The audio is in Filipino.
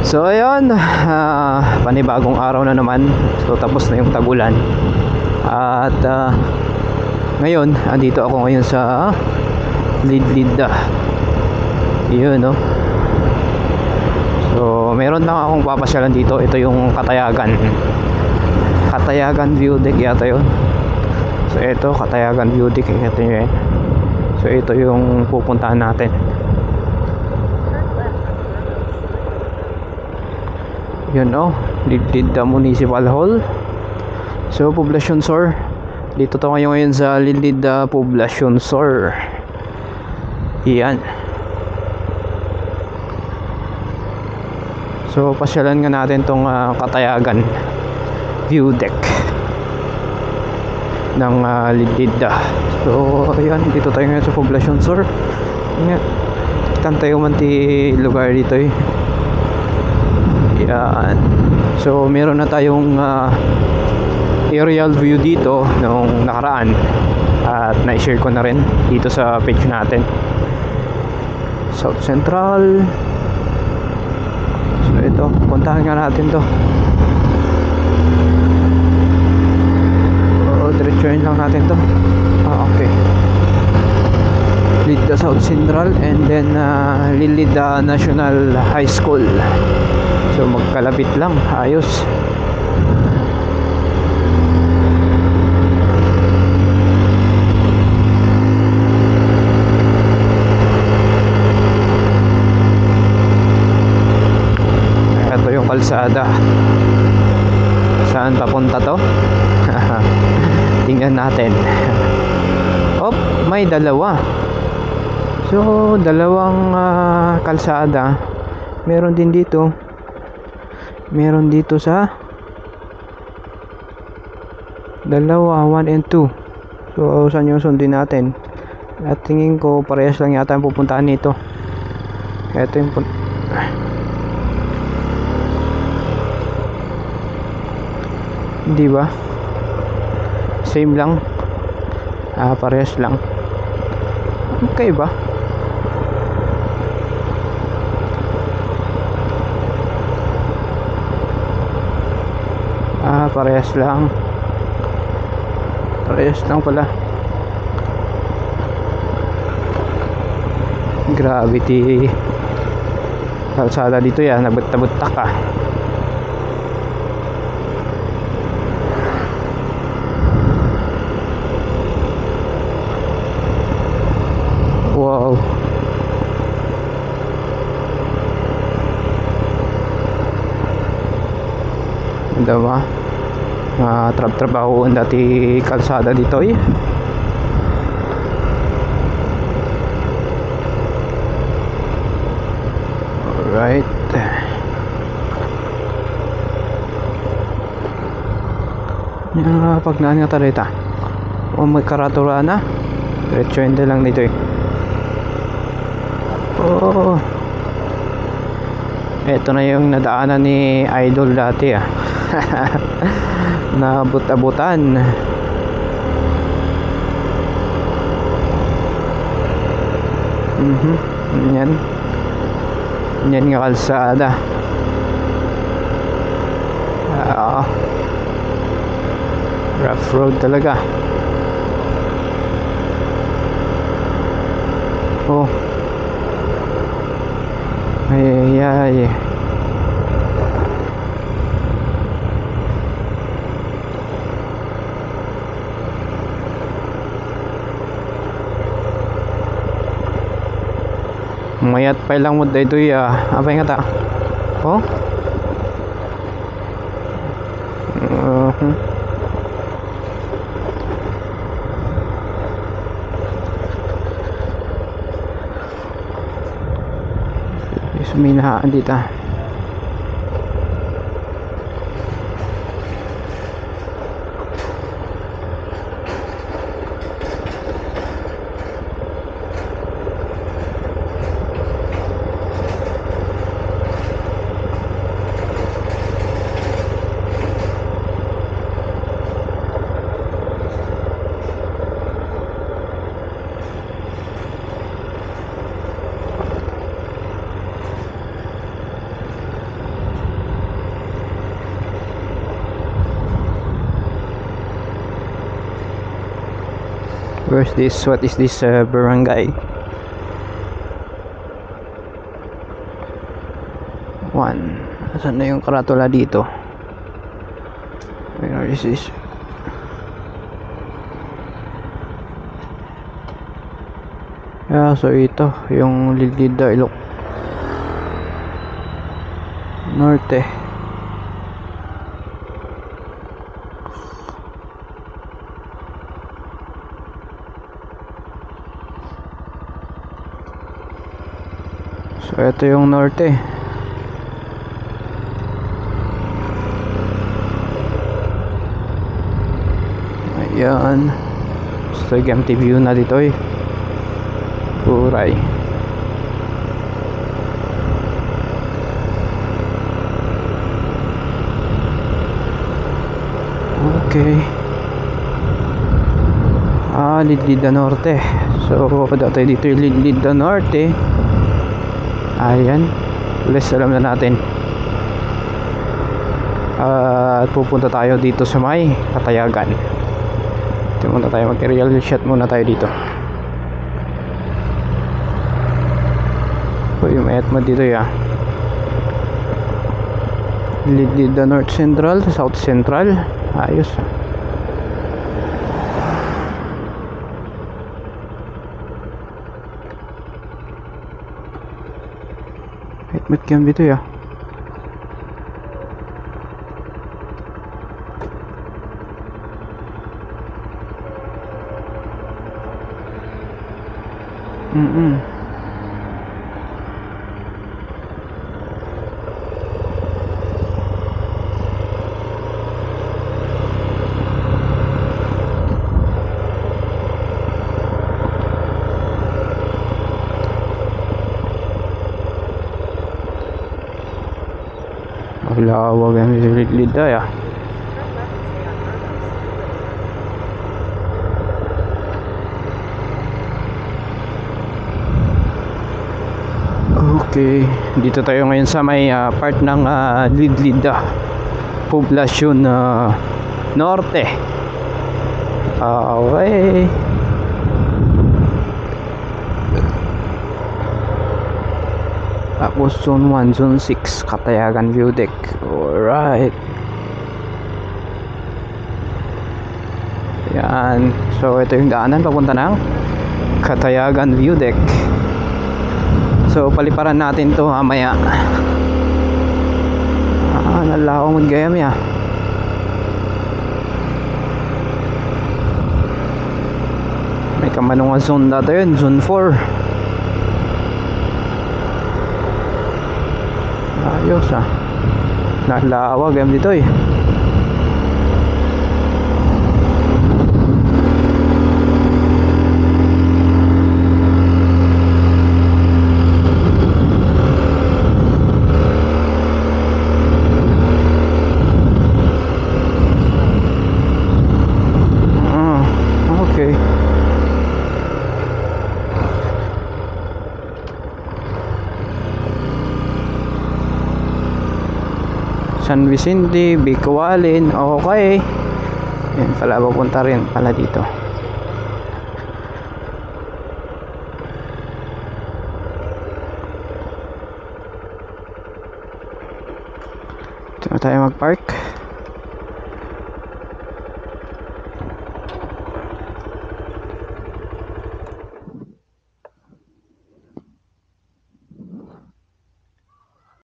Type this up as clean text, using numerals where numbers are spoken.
So ayun, panibagong araw na naman. So tapos na yung tag-ulan. At ngayon, andito ako ngayon sa Lidlid. Yun, no. So meron lang akong papasyalan dito. Ito yung Katayagan View Deck yata yun. So ito, Katayagan View Deck. Ito yun. So ito yung pupuntahan natin. Yun, oh, Lidlid Municipal Hall. So Poblacion Sur. Dito to ngayon sa Lidlid Poblacion Sur. Iyan. So pasyalan nga natin tong Katayagan View Deck ng Lidlid. So ayan, dito tayo ngayon sa Poblacion Sur. Ayan, tayo man ti lugar dito eh. Yan. So meron na tayong aerial view dito nung nakaraan at na-share ko na rin dito sa page natin. South Central. So ito, puntahan nga natin to. Diretsuhin lang natin to. Okay. Lidlid South Central and then Lidlid National High School. So magkalapit lang, ayos. Ito yung kalsada. Saan papunta to? Tingnan natin. Oh, may dalawa. So dalawang kalsada. Meron din dito. Meron dito sa dalawa, 1 and 2. So saan yung sundin natin? At tingin ko parehas lang yata ang pupuntahan nito. Ito yung hindi ba? Same lang. Parehas lang. Okay ba? Parehas lang. Parehas lang pala. Gravity kalsada dito yan. Nabut-butak ka. Wow. Ganda ba? Trabaho dati kalsada dito eh. Alright. Pag naan nga tarita o may karatura na diretso hindi lang dito eh. Oh, eto na yung nadaanan ni Idol dati Nabut-abutan. Yan. Yan nga kalsada. Rough road talaga. Oh. Ay. Mayat pa lang mo dito apa nga ta? Oh? Suminahaan dito. Where's this? What is this barangay? 1. Saan na yung karatula dito? Where is this? So ito yung Lidlida Ilok Norte. So ito yung norte. Ayan. So empty view na dito eh. Uray. Okay. Lidlida Norte. So dati dito yung Lidlida Norte. Ayan. Less alam na natin. At pupunta tayo dito sa may Katayagan. Ito muna tayo, mag-real shot muna tayo dito. Yung etmo dito ya. Lidlida North Central, South Central. Ayos. Etmet kaya dito ya. Lawag ang Lidlida ya. Okay, dito tayo ngayon sa may part ng Lidlida Poblasyon Norte. Okay. Tapos Zone 1, Zone 6, Katayagan View Deck. Alright. Yan. So ito yung daanan papunta ng Katayagan View Deck. So paliparan natin to mamaya. Nalawang magayam ya. May kamanungan zone dito yun, Zone 4. Ayos nalawag yan dito eh. Okay. San Vicente, Bicualin. Okay. Yan pala, pupunta rin pala dito. Dito na tayo mag-park.